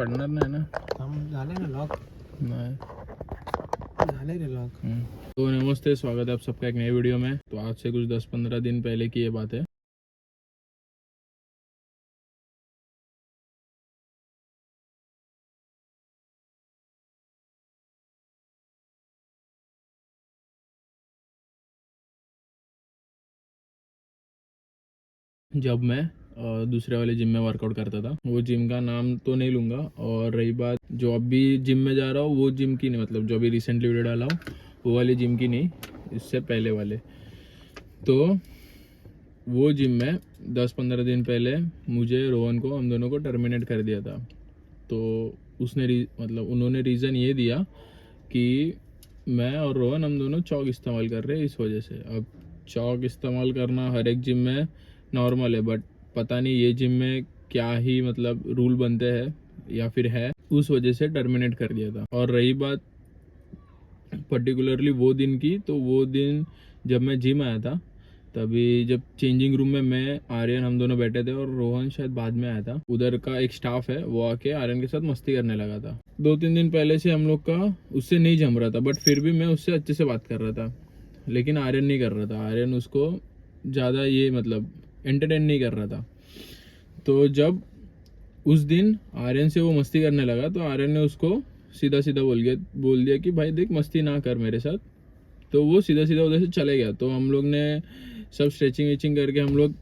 पडणार नाही ना. काम झाले ना लॉक, नाही. झाले रे लॉक. तो नमस्ते, स्वागत है आप सबका एक नए वीडियो में। तो आज से कुछ 10-15 दिन पहले की ये बात है। जब मैं दूसरे वाले जिम में वर्कआउट करता था, वो जिम का नाम तो नहीं लूँगा। और रही बात जो अभी जिम में जा रहा हूँ, वो जिम की नहीं, मतलब जो अभी रिसेंटली वीडियो डाला हूँ वो वाली जिम की नहीं, इससे पहले वाले। तो वो जिम में 10-15 दिन पहले मुझे, रोहन को, हम दोनों को टर्मिनेट कर दिया था। तो उसने मतलब उन्होंने रीज़न ये दिया कि मैं और रोहन हम दोनों चौक इस्तेमाल कर रहे हैं, इस वजह से। अब चौक इस्तेमाल करना हर एक जिम में नॉर्मल है, बट पता नहीं ये जिम में क्या ही मतलब रूल बनते हैं या फिर है, उस वजह से टर्मिनेट कर दिया था। और रही बात पर्टिकुलरली वो दिन की, तो वो दिन जब मैं जिम आया था, तभी जब चेंजिंग रूम में मैं, आर्यन, हम दोनों बैठे थे और रोहन शायद बाद में आया था। उधर का एक स्टाफ है, वो आके आर्यन के साथ मस्ती करने लगा था। 2-3 दिन पहले से हम लोग का उससे नहीं जम रहा था, बट फिर भी मैं उससे अच्छे से बात कर रहा था, लेकिन आर्यन नहीं कर रहा था। आर्यन उसको ज़्यादा ये मतलब एंटरटेन नहीं कर रहा था। तो जब उस दिन आर्यन से वो मस्ती करने लगा, तो आर्यन ने उसको सीधा सीधा बोल दिया कि भाई देख, मस्ती ना कर मेरे साथ। तो वो सीधा सीधा उधर से चले गया। तो हम लोग ने सब स्ट्रेचिंग वेचिंग करके हम लोग,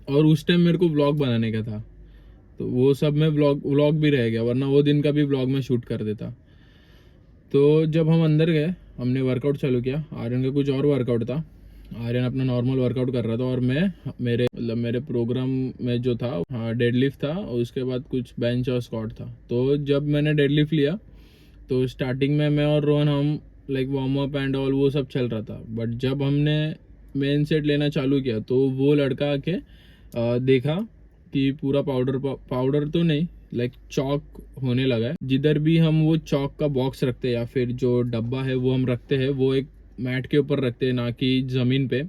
और उस टाइम मेरे को व्लॉग बनाने का था, तो वो सब में व्लॉग भी रह गया, वरना वो दिन का भी व्लॉग में शूट कर देता। तो जब हम अंदर गए, हमने वर्कआउट चालू किया। आर्यन का कुछ और वर्कआउट था, आर्यन अपना नॉर्मल वर्कआउट कर रहा था, और मैं मेरे प्रोग्राम में जो था, हाँ, डेडलिफ्ट था, और उसके बाद कुछ बेंच और स्क्वाट था। तो जब मैंने डेडलिफ्ट लिया, तो स्टार्टिंग में मैं और रोहन, हम like warm up and all वो सब चल रहा था। बट जब हमने मेन सेट लेना चालू किया, तो वो लड़का आके देखा कि पूरा पाउडर तो नहीं, लाइक चौक होने लगा है। जिधर भी हम वो चौक का बॉक्स रखते हैं या फिर जो डब्बा है वो हम रखते हैं, वो एक मैट के ऊपर रखते हैं, ना कि ज़मीन पे।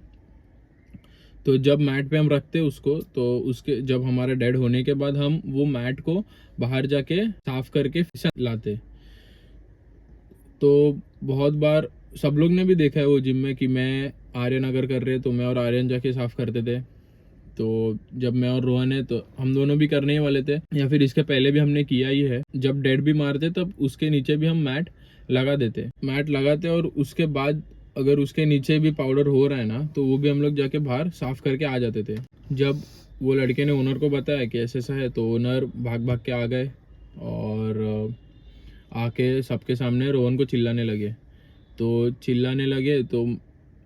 तो जब मैट पे हम रखते हैं उसको, तो उसके जब हमारा डेड होने के बाद हम वो मैट को बाहर जाके साफ करके फिर से लाते। तो बहुत बार सब लोग ने भी देखा है वो जिम में कि मैं, आर्यन अगर कर रहे तो मैं और आर्यन जाके साफ करते थे। तो जब मैं और रोहन है, तो हम दोनों भी करने ही वाले थे, या फिर इसके पहले भी हमने किया ही है। जब डेड भी मारते तब उसके नीचे भी हम मैट लगा देते, मैट लगाते, और उसके बाद अगर उसके नीचे भी पाउडर हो रहा है ना, तो वो भी हम लोग जाके बाहर साफ करके आ जाते थे। जब वो लड़के ने ओनर को बताया कि ऐसा ऐसा है, तो ओनर भाग भाग के आ गए और आके सबके सामने रोहन को चिल्लाने लगे। तो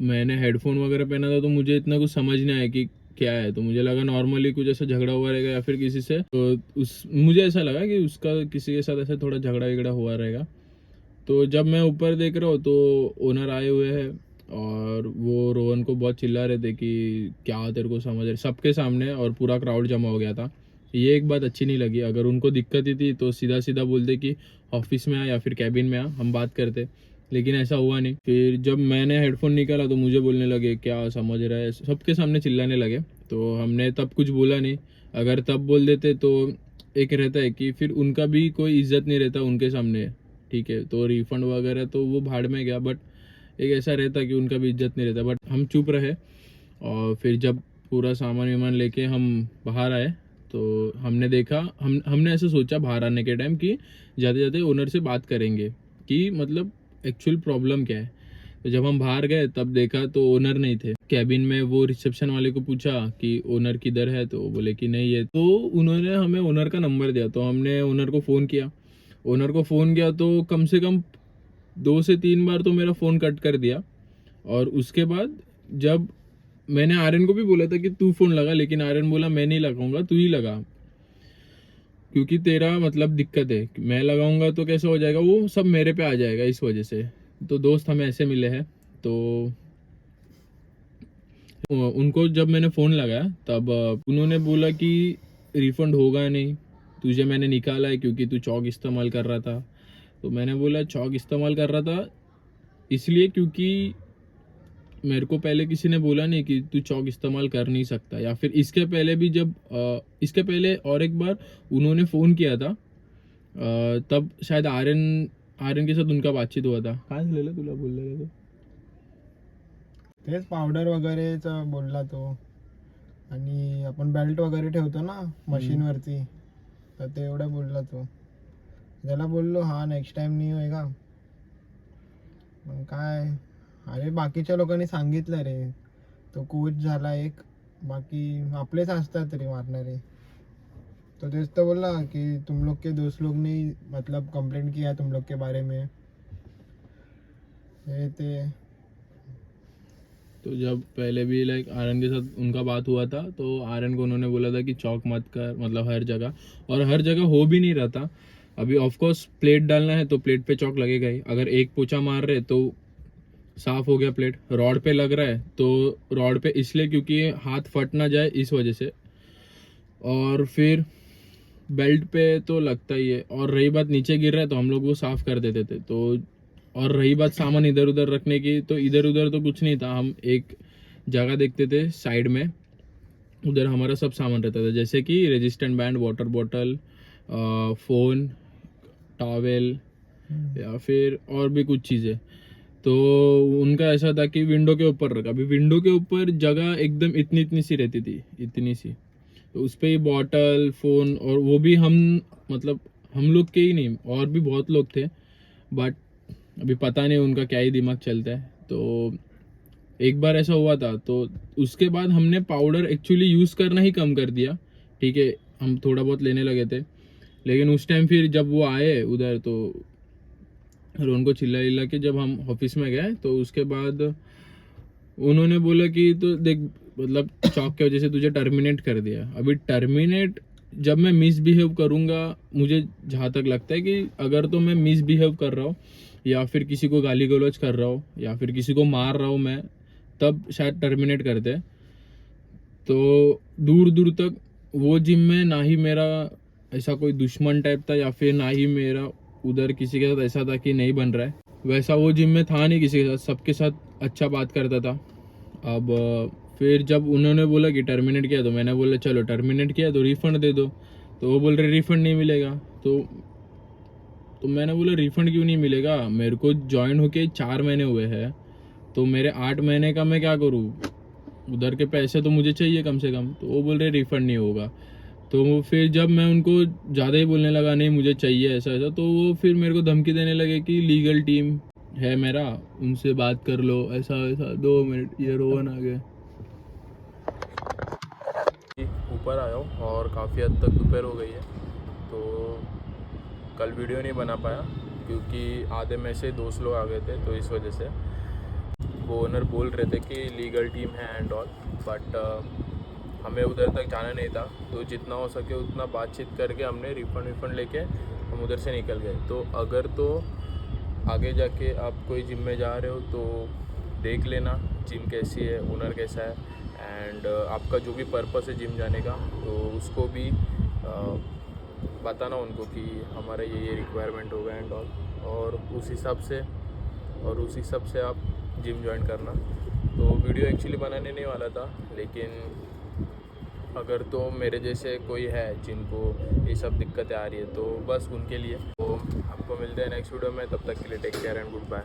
मैंने हेडफोन वगैरह पहना था, तो मुझे इतना कुछ समझ नहीं आया कि क्या है। तो मुझे लगा नॉर्मली कुछ ऐसा झगड़ा हुआ रहेगा या फिर किसी से, तो मुझे ऐसा लगा कि उसका किसी के साथ ऐसा थोड़ा झगड़ा वगड़ा हुआ रहेगा। तो जब मैं ऊपर देख रहा हूँ, तो ओनर आए हुए हैं और वो रोहन को बहुत चिल्ला रहे थे कि क्या तेरे को समझ रहे, सबके सामने, और पूरा क्राउड जमा हो गया था। ये एक बात अच्छी नहीं लगी। अगर उनको दिक्कत ही थी तो सीधा सीधा बोलते कि ऑफिस में आ या फिर कैबिन में आ, हम बात करते, लेकिन ऐसा हुआ नहीं। फिर जब मैंने हेडफोन निकाला, तो मुझे बोलने लगे क्या समझ रहा है, सबके सामने चिल्लाने लगे। तो हमने तब कुछ बोला नहीं। अगर तब बोल देते तो एक रहता है कि फिर उनका भी कोई इज्जत नहीं रहता उनके सामने, ठीक है, तो रिफंड वगैरह तो वो भाड़ में गया, बट एक ऐसा रहता कि उनका भी इज्जत नहीं रहता। बट हम चुप रहे, और फिर जब पूरा सामान वामान लेके हम बाहर आए, तो हमने देखा, हमने ऐसा सोचा बाहर आने के टाइम कि जाते जाते ओनर से बात करेंगे कि मतलब एक्चुअल प्रॉब्लम क्या है। तो जब हम बाहर गए, तब देखा तो ओनर नहीं थे कैबिन में। वो रिसेप्शन वाले को पूछा कि ओनर किधर है, तो बोले कि नहीं है। तो उन्होंने हमें ओनर का नंबर दिया, तो हमने ओनर को फ़ोन किया। तो कम से कम 2 से 3 बार तो मेरा फ़ोन कट कर दिया। और उसके बाद जब मैंने आर्यन को भी बोला था कि तू फ़ोन लगा, लेकिन आर्यन बोला मैं नहीं लगाऊंगा, तू ही लगा, क्योंकि तेरा मतलब दिक्कत है, मैं लगाऊंगा तो कैसे हो जाएगा, वो सब मेरे पे आ जाएगा, इस वजह से। तो दोस्त हमें ऐसे मिले हैं। तो उनको जब मैंने फ़ोन लगाया, तब उन्होंने बोला कि रिफ़ंड होगा नहीं, तुझे मैंने निकाला है क्योंकि तू चौक इस्तेमाल कर रहा था। तो मैंने बोला चौक इस्तेमाल कर रहा था इसलिए क्योंकि मेरे को पहले किसी ने बोला नहीं कि तू चौक इस्तेमाल कर नहीं सकता। या फिर इसके पहले भी, जब इसके पहले और एक बार उन्होंने फ़ोन किया था तब शायद आर्यन आर्यन के साथ उनका बातचीत हुआ था. काय झालेलं तुला बोललेलं तो? तेच पावडर वगैरेचं बोलला तो. आणि आपण बेल्ट वगैरे ठेवतो ना मशीनवरती, तर ते एवढं बोलला तो. त्याला बोललो हा नेक्स्ट टाइम नाही होएगा. मग काय, अरे बाकीच्या लोकांनी सांगितलं रे, तो कोच झाला एक, बाकी आपलेच असतात रे मारणारे. तो तेच तो बोला कि तुम लोग के दोस्त लोग ने मतलब कंप्लेंट किया तुम लोग के बारे में, ये ते. तो जब पहले भी लाइक आर्यन के साथ उनका बात हुआ था तो आर्यन को उन्होंने बोला था कि चौक मत कर, मतलब हर जगह, और हर जगह हो भी नहीं रहा था. अभी ऑफ कोर्स प्लेट डालना है तो प्लेट पे चौक लगेगा ही. अगर एक पोछा मार रहे तो साफ हो गया प्लेट. रॉड पे लग रहा है तो रॉड पे इसलिए क्योंकि हाथ फट ना जाए इस वजह से, और फिर बेल्ट पे तो लगता ही है. और रही बात नीचे गिर रहा है तो हम लोग वो साफ कर देते थे. तो और रही बात सामान इधर उधर रखने की, तो इधर उधर तो कुछ नहीं था. हम एक जगह देखते थे साइड में, उधर हमारा सब सामान रहता था, जैसे कि resistant band, water bottle, phone, towel या फिर और भी कुछ चीज़ें. तो उनका ऐसा था कि विंडो के ऊपर रखा. अभी विंडो के ऊपर जगह एकदम इतनी इतनी सी रहती थी, इतनी सी. तो उस पर ही बॉटल, फ़ोन, और वो भी हम मतलब हम लोग के ही नहीं, और भी बहुत लोग थे. बट अभी पता नहीं उनका क्या ही दिमाग चलता है. तो एक बार ऐसा हुआ था, तो उसके बाद हमने पाउडर एक्चुअली यूज़ करना ही कम कर दिया. ठीक है, हम थोड़ा बहुत लेने लगे थे, लेकिन उस टाइम फिर जब वो आए उधर तो उनको चिल्ला के जब हम ऑफिस में गए तो उसके बाद उन्होंने बोला कि तो देख, मतलब चौक की वजह से तुझे टर्मिनेट कर दिया. अभी टर्मिनेट जब मैं मिसबिहेव करूँगा, मुझे जहाँ तक लगता है कि अगर तो मैं मिसबिहेव कर रहा हूँ या फिर किसी को गाली गलौज कर रहा हूँ या फिर किसी को मार रहा हूँ मैं, तब शायद टर्मिनेट करते. तो दूर दूर तक वो जिम में ना ही मेरा ऐसा कोई दुश्मन टाइप था या फिर ना ही मेरा उधर किसी के साथ ऐसा था कि नहीं बन रहा है, वैसा वो जिम में था नहीं. किसी के साथ, सबके साथ अच्छा बात करता था. अब फिर जब उन्होंने बोला कि टर्मिनेट किया, तो मैंने बोला चलो टर्मिनेट किया तो रिफ़ंड दे दो. तो वो बोल रहे रिफ़ंड नहीं मिलेगा. तो मैंने बोला रिफ़ंड क्यों नहीं मिलेगा, मेरे को ज्वाइन होके 4 महीने हुए हैं, तो मेरे 8 महीने का मैं क्या करूँ, उधर के पैसे तो मुझे चाहिए कम से कम. तो वो बोल रहे रिफ़ंड नहीं होगा. तो फिर जब मैं उनको ज़्यादा ही बोलने लगा नहीं मुझे चाहिए ऐसा ऐसा, तो वो फिर मेरे को धमकी देने लगे कि लीगल टीम है मेरा, उनसे बात कर लो, ऐसा ऐसा. 2 मिनट, ये रोहन आ गया. ऊपर आया हूँ और काफ़ी हद तक दोपहर हो गई है, तो कल वीडियो नहीं बना पाया क्योंकि आधे में से दोस्त लोग आ गए थे. तो इस वजह से वो ओनर बोल रहे थे कि लीगल टीम है एंड ऑल, बट हमें उधर तक जाना नहीं था. तो जितना हो सके उतना बातचीत करके हमने रिफ़ंड लेके हम उधर से निकल गए. तो अगर तो आगे जाके आप कोई जिम में जा रहे हो तो देख लेना जिम कैसी है, ओनर कैसा है, एंड आपका जो भी पर्पस है जिम जाने का, तो उसको भी बताना उनको कि हमारा ये रिक्वायरमेंट होगा एंड ऑल, और उस हिसाब से आप जिम ज्वाइन करना. तो वीडियो एक्चुअली बनाने नहीं वाला था, लेकिन अगर तो मेरे जैसे कोई है जिनको ये सब दिक्कतें आ रही है तो बस उनके लिए. तो आपको मिलते हैं नेक्स्ट वीडियो में, तब तक के लिए take care and good bye.